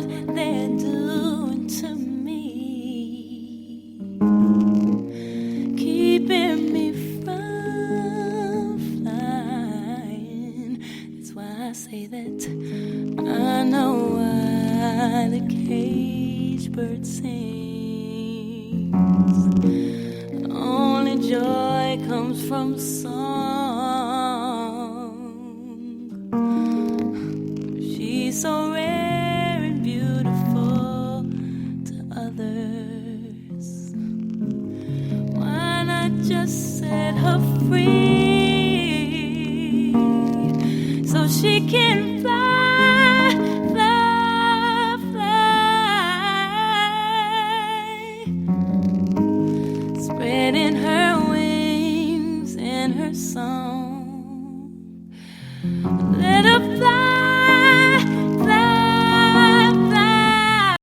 what they're doing to me, keeping me from flying. That's why I say that I know why the caged bird sings. Only joy comes from song. She's so rare and beautiful to others. Why not just set her free so she can fly?